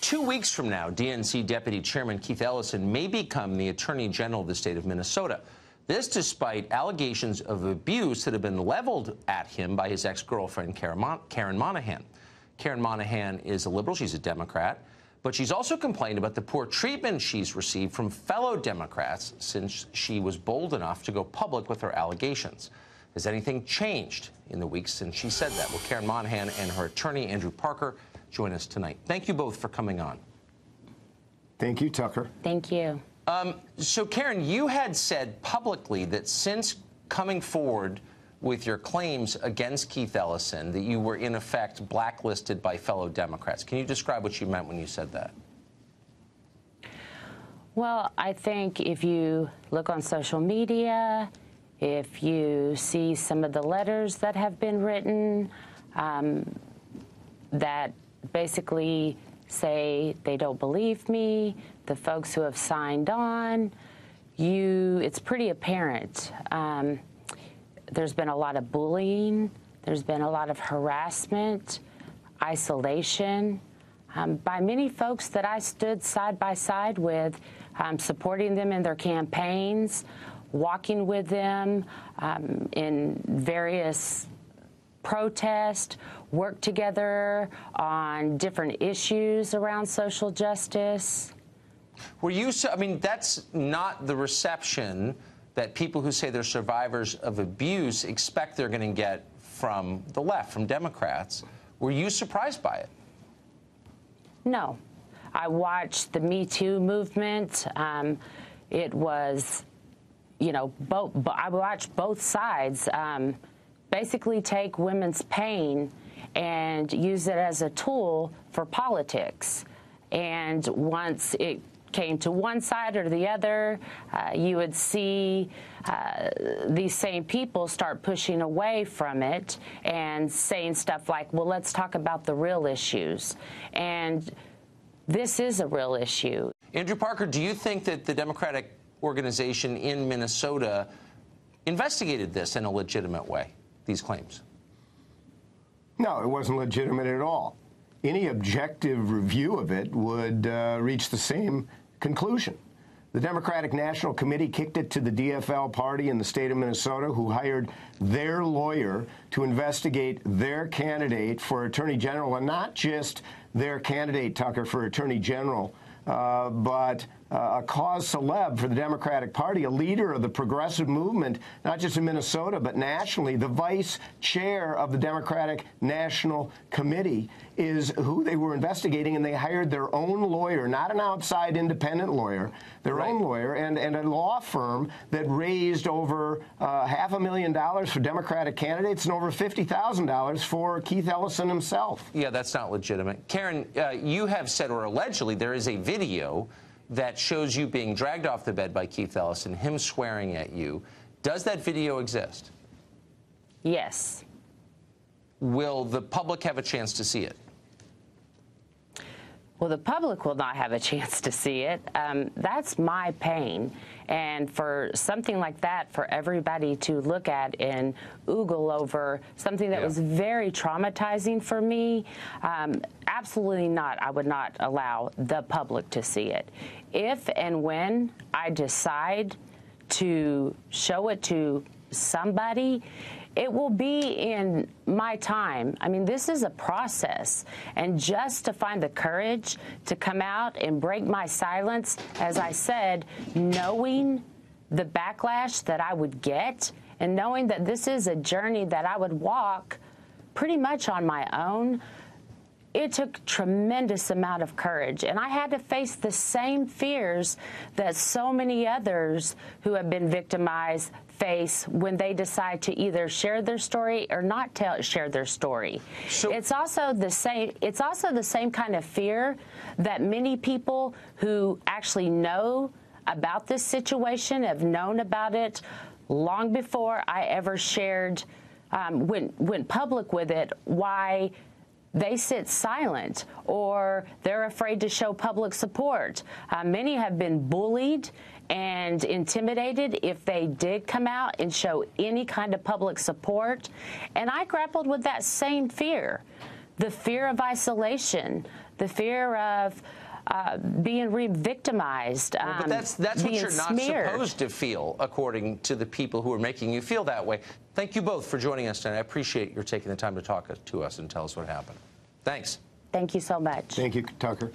2 weeks from now, DNC Deputy Chairman Keith Ellison may become the Attorney General of the state of Minnesota. This despite allegations of abuse that have been leveled at him by his ex-girlfriend, Karen Monahan. Karen Monahan is a liberal. She's a Democrat. But she's also complained about the poor treatment she's received from fellow Democrats since she was bold enough to go public with her allegations. Has anything changed in the weeks since she said that? Well, Karen Monahan and her attorney, Andrew Parker, join us tonight. Thank you both for coming on. Thank you, Tucker. Thank you. So, Karen, you had said publicly that since coming forward with your claims against Keith Ellison, that you were, in effect, blacklisted by fellow Democrats. Can you describe what you meant when you said that? Well, I think if you look on social media, if you see some of the letters that have been written that basically say they don't believe me, the folks who have signed on, it's pretty apparent. There's been a lot of bullying. There's been a lot of harassment, isolation by many folks that I stood side by side with, supporting them in their campaigns, walking with them in various protests, work together on different issues around social justice. Were you, I mean, that's not the reception that people who say they're survivors of abuse expect they're going to get from the left, from Democrats. Were you surprised by it? No. I watched the Me Too movement. It was, you know, I watched both sides basically take women's pain and use it as a tool for politics. And once it came to one side or the other, you would see these same people start pushing away from it and saying stuff like, well, let's talk about the real issues. And this is a real issue. Andrew Parker, do you think that the Democratic organization in Minnesota investigated this in a legitimate way, these claims? No, it wasn't legitimate at all. Any objective review of it would reach the same conclusion. The Democratic National Committee kicked it to the DFL party in the state of Minnesota, who hired their lawyer to investigate their candidate for Attorney General, and not just their candidate, Tucker, for Attorney General, but a cause celeb for the Democratic Party, a leader of the progressive movement, not just in Minnesota, but nationally. The vice chair of the Democratic National Committee is who they were investigating, and they hired their own lawyer, not an outside independent lawyer, their own lawyer, and a law firm that raised over $500,000 for Democratic candidates and over $50,000 for Keith Ellison himself. Yeah, that's not legitimate. Karen, you have said, or allegedly, there is a video that shows you being dragged off the bed by Keith Ellison, him swearing at you. Does that video exist? Yes. Will the public have a chance to see it? Well, the public will not have a chance to see it. That's my pain. And for something like that, for everybody to look at and oogle over something that was very traumatizing for me, absolutely not. I would not allow the public to see it. If and when I decide to show it to somebody, it will be in my time. I mean, this is a process. And just to find the courage to come out and break my silence, as I said, knowing the backlash that I would get and knowing that this is a journey that I would walk pretty much on my own, it took tremendous amount of courage. And I had to face the same fears that so many others who have been victimized face when they decide to either share their story or not share their story. So it's also the same kind of fear that many people who actually know about this situation have known about it long before I ever shared, went public with it, why they sit silent or they're afraid to show public support. Many have been bullied and intimidated if they did come out and show any kind of public support. And I grappled with that same fear, the fear of isolation, the fear of being re-victimized. But that's what you're not smeared. supposed to feel, according to the people who are making you feel that way. Thank you both for joining us tonight. I appreciate your taking the time to talk to us and tell us what happened. Thanks. Thank you so much. Thank you, Tucker.